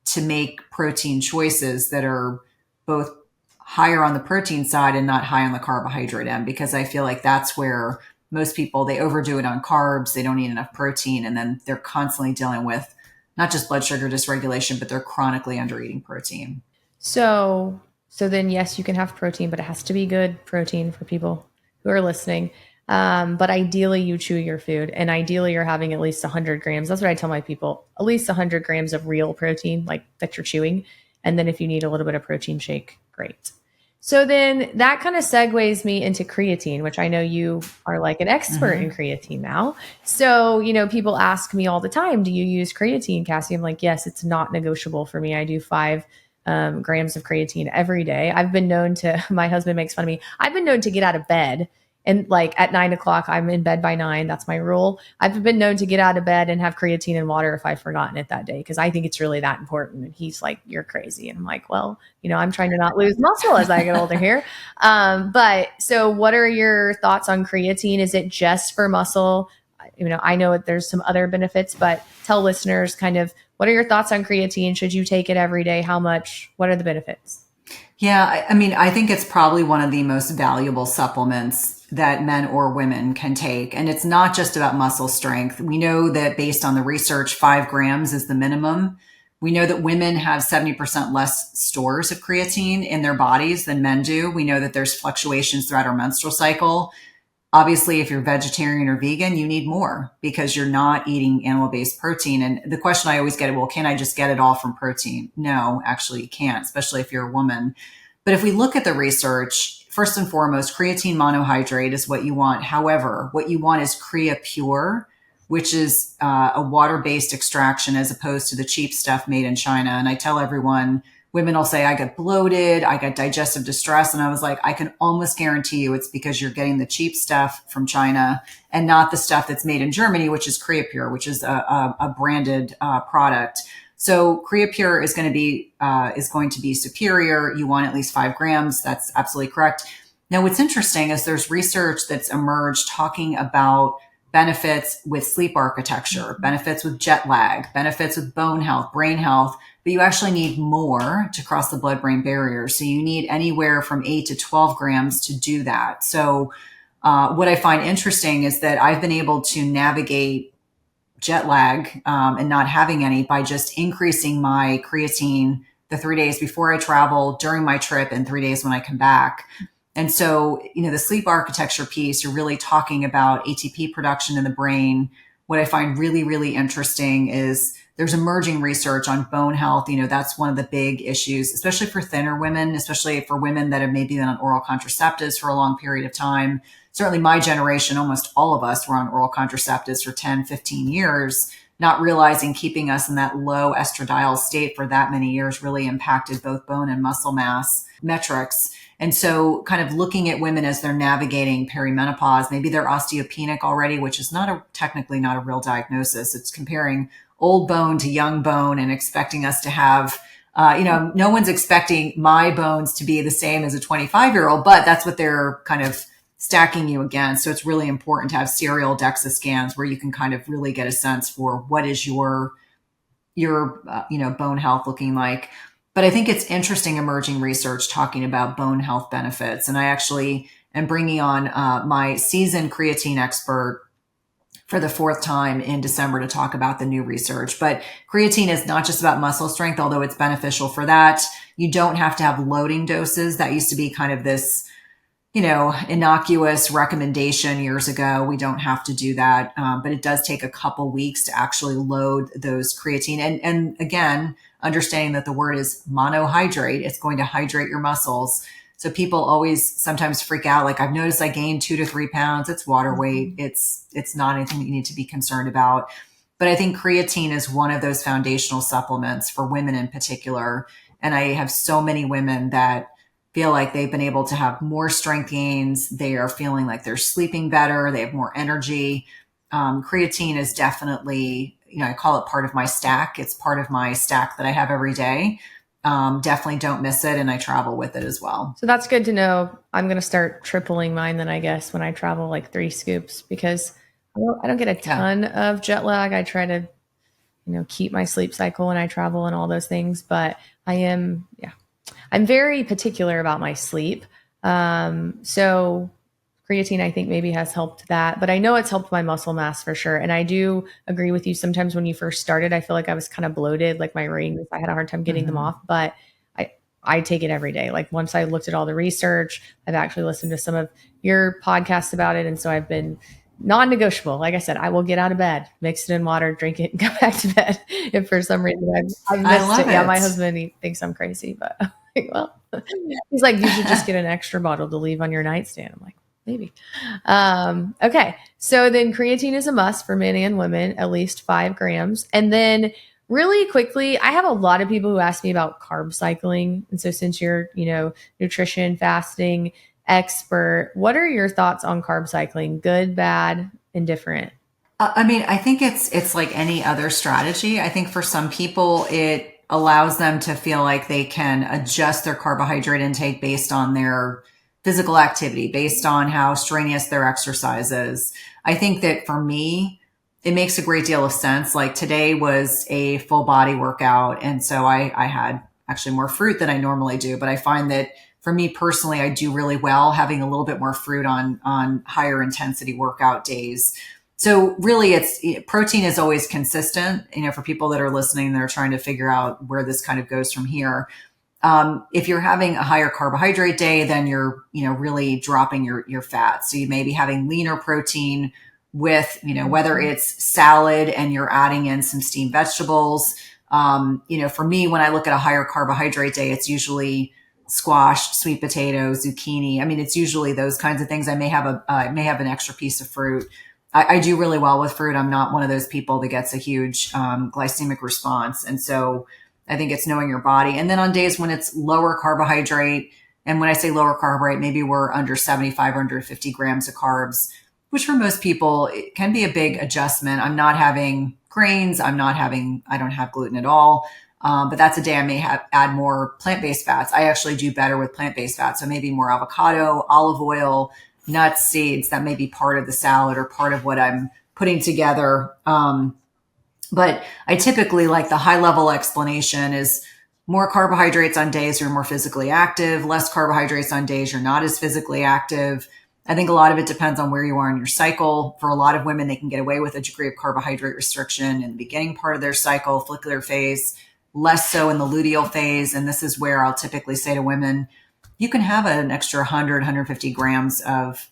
to make protein choices that are both higher on the protein side and not high on the carbohydrate end, because I feel like that's where most people, they overdo it on carbs. They don't eat enough protein. And then they're constantly dealing with not just blood sugar dysregulation, but they're chronically under eating protein.
So then, yes, you can have protein, but it has to be good protein for people who are listening. But ideally you chew your food, and ideally you're having at least 100 grams. That's what I tell my people, at least 100 grams of real protein, like that you're chewing. And then if you need a little bit of protein shake, great. So then that kind of segues me into creatine, which I know you are like an expert in creatine now. So, people ask me all the time, do you use creatine, Cassie? I'm like, yes, it's not negotiable for me. I do 5 grams of creatine every day. I've been known to, my husband makes fun of me. I've been known to get out of bed, and like at 9 o'clock, I'm in bed by 9. That's my rule. I've been known to get out of bed and have creatine and water if I've forgotten it that day, because I think it's really that important. And he's like, you're crazy. And I'm like, well, I'm trying to not lose muscle as I get older here. But so what are your thoughts on creatine? Is it just for muscle? I know there's some other benefits, but tell listeners kind of, what are your thoughts on creatine? Should you take it every day? How much? What are the benefits?
Yeah, I think it's probably one of the most valuable supplements that men or women can take. And it's not just about muscle strength. We know that based on the research, 5 grams is the minimum. We know that women have 70% less stores of creatine in their bodies than men do. We know that there's fluctuations throughout our menstrual cycle. Obviously, if you're vegetarian or vegan, you need more because you're not eating animal-based protein. And the question I always get, well, can I just get it all from protein? No, actually you can't, especially if you're a woman. But if we look at the research, first and foremost, creatine monohydrate is what you want. However, what you want is Crea Pure, which is a water-based extraction as opposed to the cheap stuff made in China. And I tell everyone, women will say, I got bloated, I got digestive distress. And I was like, I can almost guarantee you it's because you're getting the cheap stuff from China and not the stuff that's made in Germany, which is Crea Pure, which is a branded product. So Crea Pure is going to be superior. You want at least 5 grams. That's absolutely correct. Now, what's interesting is there's research that's emerged talking about benefits with sleep architecture, benefits with jet lag, benefits with bone health, brain health, but you actually need more to cross the blood-brain barrier. So you need anywhere from 8 to 12 grams to do that. So what I find interesting is that I've been able to navigate jet lag and not having any by just increasing my creatine the 3 days before I travel, during my trip, and 3 days when I come back. And so, the sleep architecture piece, you're really talking about ATP production in the brain. What I find really, really interesting is there's emerging research on bone health. That's one of the big issues, especially for thinner women, especially for women that have maybe been on oral contraceptives for a long period of time. Certainly my generation, almost all of us were on oral contraceptives for 10, 15 years, not realizing keeping us in that low estradiol state for that many years really impacted both bone and muscle mass metrics. And so kind of looking at women as they're navigating perimenopause, maybe they're osteopenic already, which is technically not a real diagnosis. It's comparing old bone to young bone and expecting us to have, no one's expecting my bones to be the same as a 25-year-old, but that's what they're kind of stacking you against. So it's really important to have serial DEXA scans where you can kind of really get a sense for what is your bone health looking like. But I think it's interesting emerging research talking about bone health benefits. And I actually am bringing on my seasoned creatine expert for the 4th time in December to talk about the new research. But creatine is not just about muscle strength, although it's beneficial for that. You don't have to have loading doses. That used to be kind of this, innocuous recommendation years ago. We don't have to do that. But it does take a couple weeks to actually load those creatine. And again, understanding that the word is monohydrate, it's going to hydrate your muscles. So people always sometimes freak out. Like, I've noticed I gained 2 to 3 pounds. It's water weight. It's not anything that you need to be concerned about. But I think creatine is one of those foundational supplements for women in particular. And I have so many women that feel like they've been able to have more strength gains. They are feeling like they're sleeping better. They have more energy. Creatine is definitely, I call it part of my stack. It's part of my stack that I have every day. Definitely don't miss it. And I travel with it as well.
So that's good to know. I'm going to start tripling mine then, I guess, when I travel, like 3 scoops, because I don't get a ton of jet lag. I try to, keep my sleep cycle when I travel and all those things, but I'm very particular about my sleep. So creatine, I think, maybe has helped that, but I know it's helped my muscle mass for sure. And I do agree with you. Sometimes when you first started, I feel like I was kind of bloated, like my rings, I had a hard time getting them off, but I take it every day. Like, once I looked at all the research, I've actually listened to some of your podcasts about it. And so I've been non-negotiable. Like I said, I will get out of bed, mix it in water, drink it, and go back to bed. If for some reason I've missed it. Yeah, my husband, he thinks I'm crazy, but I'm like, well, he's like, you should just get an extra bottle to leave on your nightstand. I'm like, maybe. Okay. So then creatine is a must for men and women, at least 5 grams. And then really quickly, I have a lot of people who ask me about carb cycling. And so since you're, nutrition, fasting expert, what are your thoughts on carb cycling? Good, bad, indifferent?
I think it's like any other strategy. I think for some people, it allows them to feel like they can adjust their carbohydrate intake based on their physical activity, based on how strenuous their exercise is. I think that for me, it makes a great deal of sense. Like, today was a full body workout. And so I had actually more fruit than I normally do. But I find that for me personally, I do really well having a little bit more fruit on higher intensity workout days. So really protein is always consistent, for people that are listening, they're trying to figure out where this kind of goes from here. If you're having a higher carbohydrate day, then you're, really dropping your fat. So you may be having leaner protein with, whether it's salad and you're adding in some steamed vegetables. For me, when I look at a higher carbohydrate day, it's usually squash, sweet potato, zucchini. I mean, it's usually those kinds of things. I may have an extra piece of fruit. I do really well with fruit. I'm not one of those people that gets a huge glycemic response. And so I think it's knowing your body. And then on days when it's lower carbohydrate, and when I say lower carbohydrate, maybe we're under 75 or under 50 grams of carbs, which for most people, it can be a big adjustment. I'm not having grains. I don't have gluten at all. But that's a day I may add more plant-based fats. I actually do better with plant-based fats. So maybe more avocado, olive oil, nuts, seeds. That may be part of the salad or part of what I'm putting together. But I typically like the high level explanation is more carbohydrates on days you're more physically active, less carbohydrates on days you're not as physically active. I think a lot of it depends on where you are in your cycle. For a lot of women, they can get away with a degree of carbohydrate restriction in the beginning part of their cycle, follicular phase, less so in the luteal phase. And this is where I'll typically say to women, you can have an extra 100, 150 grams of,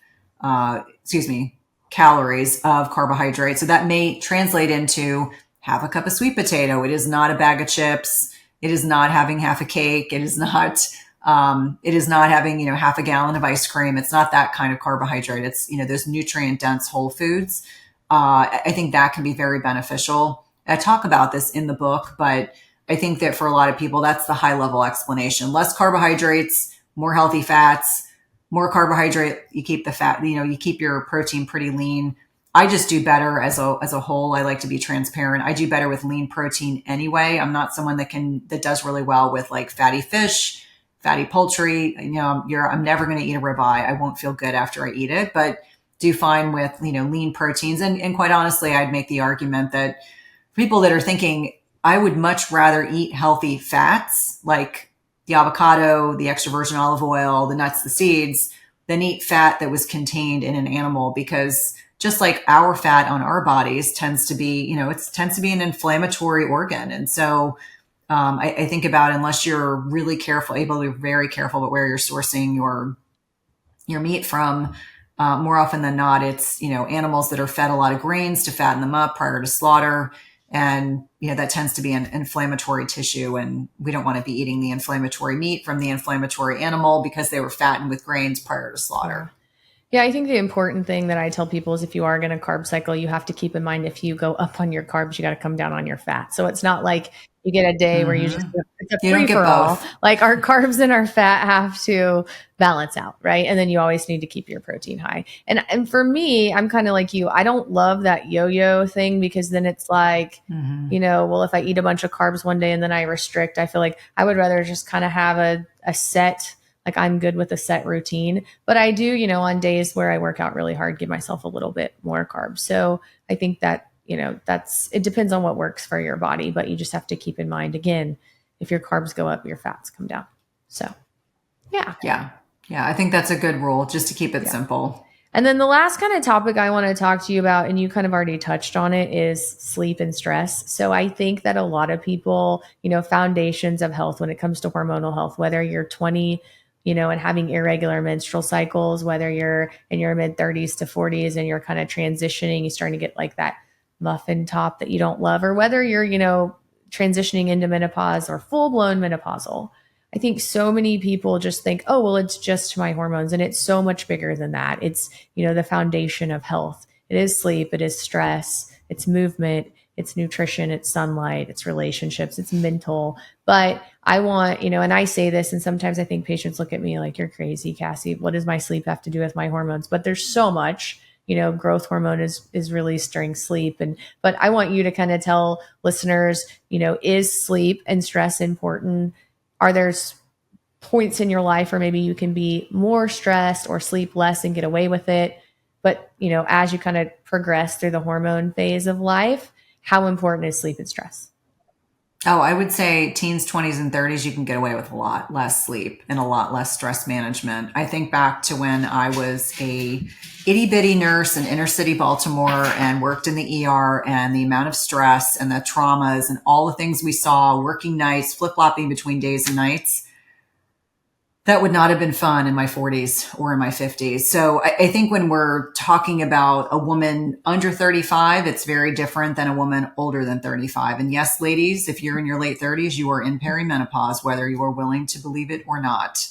calories of carbohydrate. So that may translate into half a cup of sweet potato. It is not a bag of chips. It is not having half a cake. It is not having, half a gallon of ice cream. It's not that kind of carbohydrate. It's, those nutrient dense whole foods. I think that can be very beneficial. I talk about this in the book, but I think that for a lot of people, that's the high level explanation. Less carbohydrates, more healthy fats, more carbohydrate. You keep the fat, you keep your protein pretty lean. I just do better as a whole. I like to be transparent. I do better with lean protein anyway. I'm not someone that does really well with like fatty fish, fatty poultry. I'm never going to eat a ribeye. I won't feel good after I eat it, but do fine with, lean proteins. And quite honestly, I'd make the argument that people that are thinking, I would much rather eat healthy fats like the avocado, the extra virgin olive oil, the nuts, the seeds, than eat fat that was contained in an animal, because just like our fat on our bodies tends to be, tends to be an inflammatory organ. And so I think about, unless you're really careful, able to be very careful about where you're sourcing your meat from, more often than not, it's, animals that are fed a lot of grains to fatten them up prior to slaughter. And, that tends to be an inflammatory tissue, and we don't want to be eating the inflammatory meat from the inflammatory animal because they were fattened with grains prior to slaughter.
Yeah, I think the important thing that I tell people is if you are going to carb cycle, you have to keep in mind if you go up on your carbs, you got to come down on your fat. So it's not like you get a day where you just, it's a free for all. Like our carbs and our fat have to balance out, right? And then you always need to keep your protein high. And for me, I'm kind of like you. I don't love that yo-yo thing, because then it's like, well, if I eat a bunch of carbs one day and then I restrict, I feel like I would rather just kind of have a set, like I'm good with a set routine. But I do, on days where I work out really hard, give myself a little bit more carbs. So I think that, it depends on what works for your body, but you just have to keep in mind, again, if your carbs go up, your fats come down. So yeah.
Yeah. I think that's a good rule, just to keep it simple.
And then the last kind of topic I want to talk to you about, and you kind of already touched on it, is sleep and stress. So I think that a lot of people, foundations of health when it comes to hormonal health, whether you're 20, and having irregular menstrual cycles, whether you're in your mid 30s to 40s and you're kind of transitioning, you're starting to get like that muffin top that you don't love, or whether you're, transitioning into menopause or full blown menopausal. I think so many people just think, oh, well, it's just my hormones. And it's so much bigger than that. It's, the foundation of health. It is sleep. It is stress. It's movement. It's nutrition. It's sunlight. It's relationships. It's mental. But I want, and I say this, and sometimes I think patients look at me like, you're crazy, Cassie. What does my sleep have to do with my hormones? But there's so much. Growth hormone is released during sleep. But I want you to kind of tell listeners, is sleep and stress important? Are there points in your life where maybe you can be more stressed or sleep less and get away with it? But, as you kind of progress through the hormone phase of life, how important is sleep and stress?
Oh, I would say teens, 20s, and 30s, you can get away with a lot less sleep and a lot less stress management. I think back to when I was a itty bitty nurse in inner city Baltimore and worked in the ER, and the amount of stress and the traumas and all the things we saw, working nights, flip flopping between days and nights. That would not have been fun in my 40s or in my 50s. So I think when we're talking about a woman under 35, it's very different than a woman older than 35. And yes, ladies, if you're in your late 30s, you are in perimenopause, whether you are willing to believe it or not.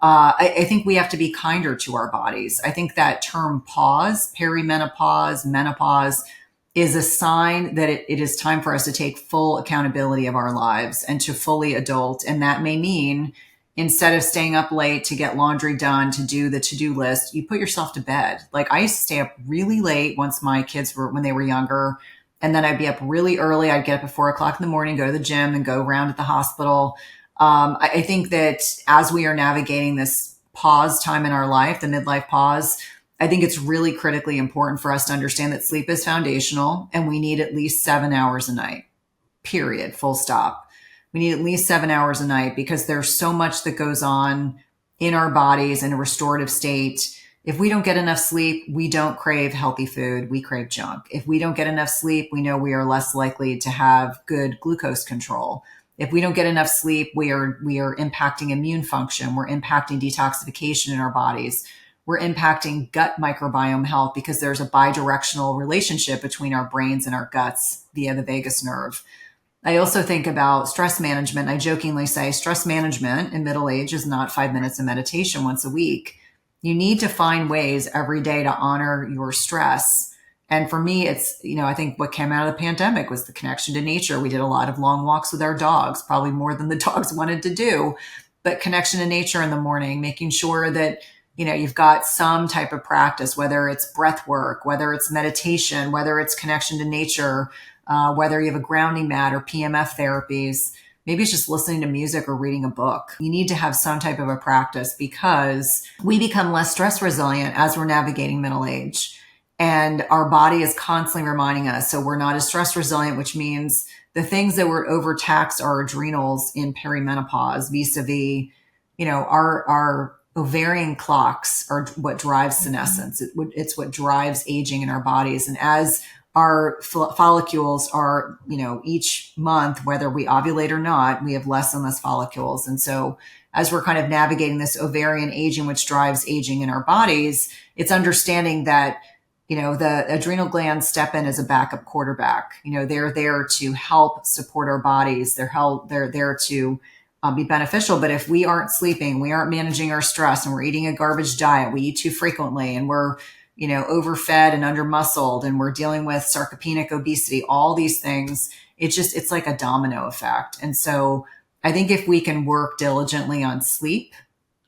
I think we have to be kinder to our bodies. I think that term pause, perimenopause, menopause, is a sign that it is time for us to take full accountability of our lives and to fully adult. And that may mean, instead of staying up late to get laundry done, to do the to-do list, you put yourself to bed. Like, I used to stay up really late once my kids were, when they were younger. And then I'd be up really early. I'd get up at 4 o'clock in the morning, go to the gym and go around at the hospital. I think that as we are navigating this pause time in our life, the midlife pause, I think it's really critically important for us to understand that sleep is foundational and we need at least 7 hours a night, period, full stop. We need at least 7 hours a night because there's so much that goes on in our bodies in a restorative state. If we don't get enough sleep, we don't crave healthy food. We crave junk. If we don't get enough sleep, we know we are less likely to have good glucose control. If we don't get enough sleep, we are impacting immune function. We're impacting detoxification in our bodies. We're impacting gut microbiome health because there's a bidirectional relationship between our brains and our guts via the vagus nerve. I also think about stress management. I jokingly say stress management in middle age is not 5 minutes of meditation once a week. You need to find ways every day to honor your stress. And for me, it's, I think what came out of the pandemic was the connection to nature. We did a lot of long walks with our dogs, probably more than the dogs wanted to do, but connection to nature in the morning, making sure that, you've got some type of practice, whether it's breath work, whether it's meditation, whether it's connection to nature, whether you have a grounding mat or PMF therapies. Maybe it's just listening to music or reading a book. You need to have some type of a practice because we become less stress resilient as we're navigating middle age. And our body is constantly reminding us. So we're not as stress resilient, which means the things that were overtaxed our adrenals in perimenopause, vis-a-vis, our ovarian clocks are what drives senescence. It's what drives aging in our bodies. And as our follicles are, each month, whether we ovulate or not, we have less and less follicles. And so as we're kind of navigating this ovarian aging, which drives aging in our bodies, it's understanding that, the adrenal glands step in as a backup quarterback. They're there to help support our bodies. They're there to be beneficial. But if we aren't sleeping, we aren't managing our stress, and we're eating a garbage diet, we eat too frequently, and we're overfed and undermuscled, and we're dealing with sarcopenic obesity, all these things, it's like a domino effect. And so I think if we can work diligently on sleep,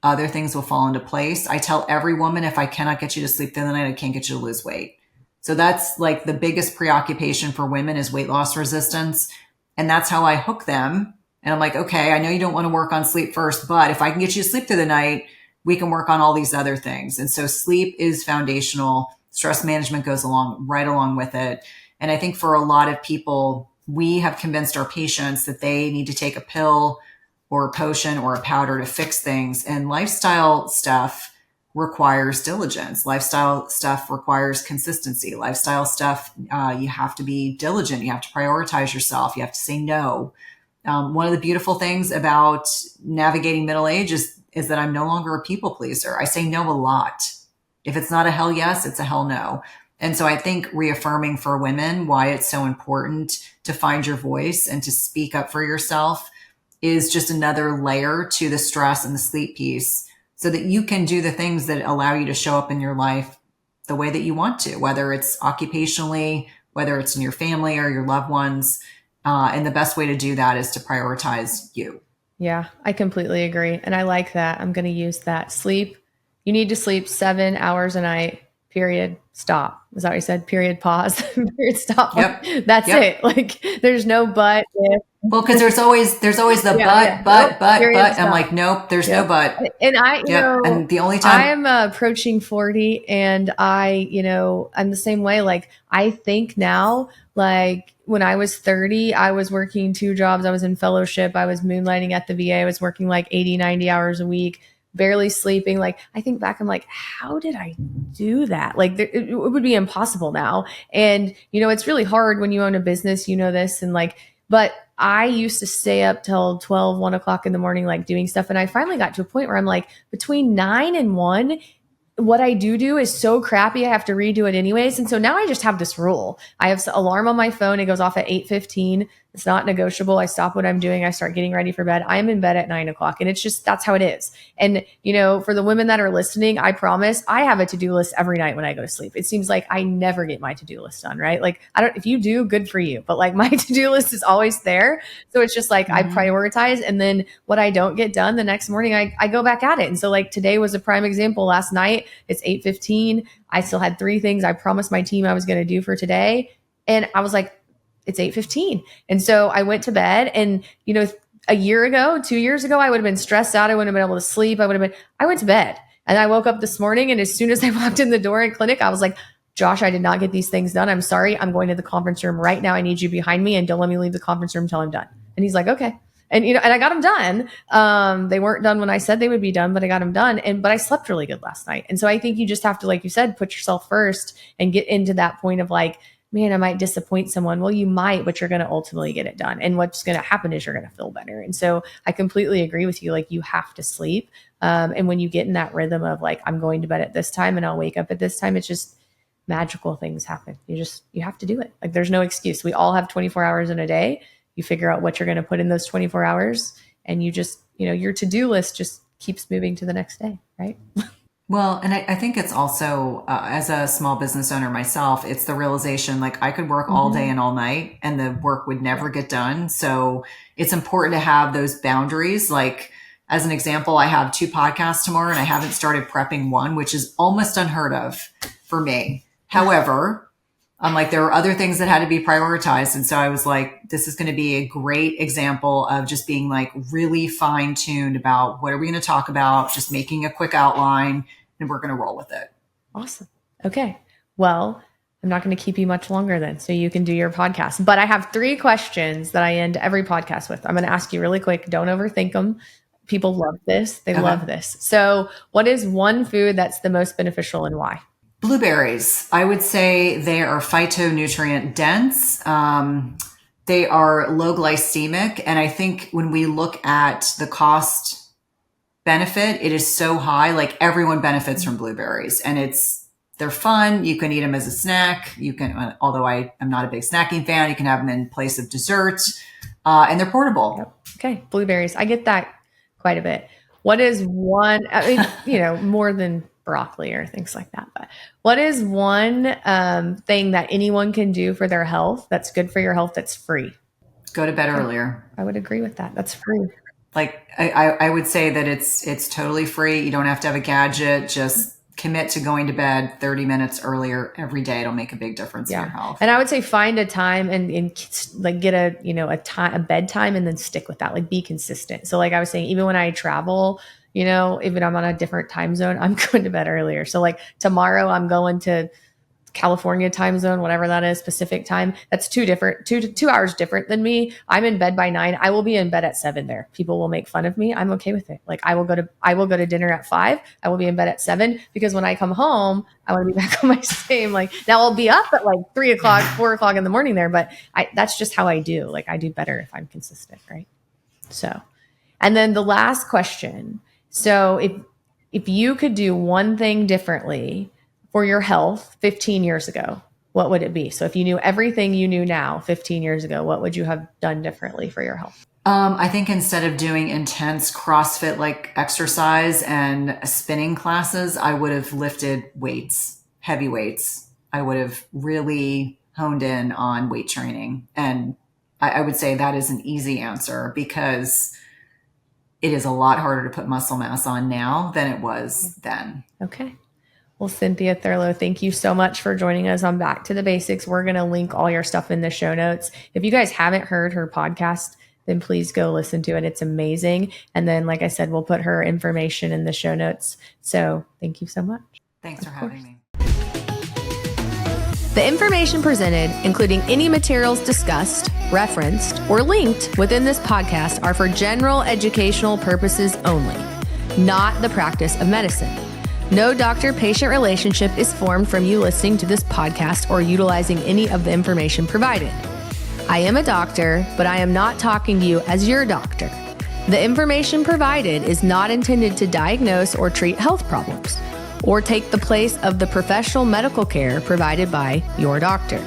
other things will fall into place. I tell every woman, if I cannot get you to sleep through the night, I can't get you to lose weight. So that's like the biggest preoccupation for women is weight loss resistance. And that's how I hook them. And I'm like, okay, I know you don't want to work on sleep first, but if I can get you to sleep through the night, we can work on all these other things. And so sleep is foundational. Stress management goes right along with it. And I think for a lot of people, we have convinced our patients that they need to take a pill or a potion or a powder to fix things. And lifestyle stuff requires diligence. Lifestyle stuff requires consistency. Lifestyle stuff, you have to be diligent. You have to prioritize yourself. You have to say no. One of the beautiful things about navigating middle age is that I'm no longer a people pleaser. I say no a lot. If it's not a hell yes, it's a hell no. And so I think reaffirming for women why it's so important to find your voice and to speak up for yourself is just another layer to the stress and the sleep piece, so that you can do the things that allow you to show up in your life the way that you want to, whether it's occupationally, whether it's in your family or your loved ones. And the best way to do that is to prioritize you.
Yeah, I completely agree. And I like that. I'm going to use that. Sleep. You need to sleep 7 hours a night. period, stop. Is that what you said? Period, pause, period, stop.
Yep.
That's
Yep.
it. Like there's no but. If.
Well, because there's always the
Yeah. Nope, period,
but. I'm
stop.
like, nope, there's no
Yep.
but.
And
Yep. And the only time
I'm approaching 40 and I'm the same way. Like I think now, like when I was 30, I was working 2 jobs. I was in fellowship. I was moonlighting at the VA. I was working like 80, 90 hours a week, barely sleeping. Like I think back, I'm like, how did I do that? Like it would be impossible now. And, it's really hard when you own a business, this and like, but I used to stay up till 12, 1 o'clock in the morning, like doing stuff. And I finally got to a point where I'm like, between 9 and 1, what I do is so crappy. I have to redo it anyways. And so now I just have this rule. I have an alarm on my phone. It goes off at 8:15. It's not negotiable. I stop what I'm doing. I start getting ready for bed. I'm in bed at 9 o'clock. And it's just, that's how it is. And, for the women that are listening, I promise I have a to-do list every night when I go to sleep. It seems like I never get my to-do list done, right? Like if you do, good for you. But like my to-do list is always there. So it's just like I prioritize. And then what I don't get done the next morning, I go back at it. And so like today was a prime example. Last night, it's 8:15. I still had 3 things I promised my team I was going to do for today. And I was like, it's 8:15. And so I went to bed and, a year ago, 2 years ago, I would have been stressed out. I wouldn't have been able to sleep. I went to bed and I woke up this morning. And as soon as I walked in the door in clinic, I was like, Josh, I did not get these things done. I'm sorry. I'm going to the conference room right now. I need you behind me and don't let me leave the conference room until I'm done. And he's like, okay. And, and I got them done. They weren't done when I said they would be done, but I got them done. But I slept really good last night. And so I think you just have to, like you said, put yourself first and get into that point of like, man, I might disappoint someone. Well, you might, but you're going to ultimately get it done. And what's going to happen is you're going to feel better. And so I completely agree with you. Like you have to sleep. And when you get in that rhythm of like, I'm going to bed at this time and I'll wake up at this time, it's just magical things happen. You have to do it. Like there's no excuse. We all have 24 hours in a day. You figure out what you're going to put in those 24 hours and you just, your to-do list just keeps moving to the next day. Right.
Well, and I think it's also, as a small business owner myself, it's the realization like I could work all day and all night and the work would never get done. So it's important to have those boundaries. Like as an example, I have 2 podcasts tomorrow and I haven't started prepping one, which is almost unheard of for me. However, I'm like, there were other things that had to be prioritized. And so I was like, this is going to be a great example of just being like really fine tuned about what are we going to talk about, just making a quick outline. And we're going to roll with it.
Awesome. Okay. Well, I'm not going to keep you much longer then, so you can do your podcast. But I have 3 questions that I end every podcast with. I'm going to ask you really quick. Don't overthink them. People love this. They love this. So what is one food that's the most beneficial and why?
Blueberries. I would say they are phytonutrient dense. They are low glycemic. And I think when we look at the cost benefit, it is so high. Like everyone benefits from blueberries and they're fun. You can eat them as a snack. You can, although I am not a big snacking fan, you can have them in place of dessert, and they're portable.
Yep. Okay. Blueberries. I get that quite a bit. What is one, more than broccoli or things like that, but what is one thing that anyone can do for their health that's good for your health that's free?
Go to bed earlier.
I would agree with that. That's free.
Like I would say that it's totally free. You don't have to have a gadget. Just commit to going to bed 30 minutes earlier every day. It'll make a big difference in your health.
And I would say find a time and like get a bedtime and then stick with that. Like be consistent. So like I was saying, even when I travel, even I'm on a different time zone, I'm going to bed earlier. So like tomorrow I'm going to California time zone, whatever that is, Pacific time. That's 2 hours different than me. I'm in bed by 9. I will be in bed at 7 there. People will make fun of me. I'm okay with it. Like I will go to dinner at 5. I will be in bed at 7 because when I come home, I want to be back on my same, like now I'll be up at like 3 o'clock, 4 o'clock in the morning there, but that's just how I do. Like I do better if I'm consistent. Right. So, and then the last question. So if you could do one thing differently for your health 15 years ago, what would it be? So if you knew everything you knew now 15 years ago, what would you have done differently for your health?
I think instead of doing intense CrossFit like exercise and spinning classes, I would have lifted weights, heavy weights. I would have really honed in on weight training. And I would say that is an easy answer because it is a lot harder to put muscle mass on now than it was then.
Okay. Well, Cynthia Thurlow, thank you so much for joining us on Back to the Basics. We're going to link all your stuff in the show notes. If you guys haven't heard her podcast, then please go listen to it. It's amazing. And then, like I said, we'll put her information in the show notes. So thank you so much.
Thanks for having me.
The information presented, including any materials discussed, referenced, or linked within this podcast, are for general educational purposes only, not the practice of medicine. No doctor-patient relationship is formed from you listening to this podcast or utilizing any of the information provided. I am a doctor, but I am not talking to you as your doctor. The information provided is not intended to diagnose or treat health problems, or take the place of the professional medical care provided by your doctor.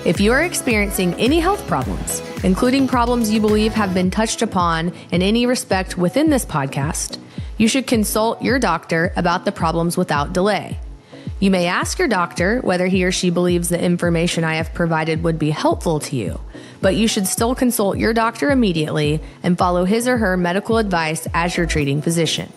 If you are experiencing any health problems, including problems you believe have been touched upon in any respect within this podcast, you should consult your doctor about the problems without delay. You may ask your doctor whether he or she believes the information I have provided would be helpful to you, but you should still consult your doctor immediately and follow his or her medical advice as your treating physician.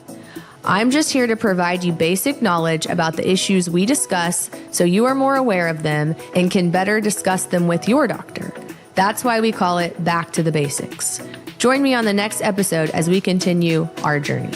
I'm just here to provide you basic knowledge about the issues we discuss so you are more aware of them and can better discuss them with your doctor. That's why we call it Back to the Basics. Join me on the next episode as we continue our journey.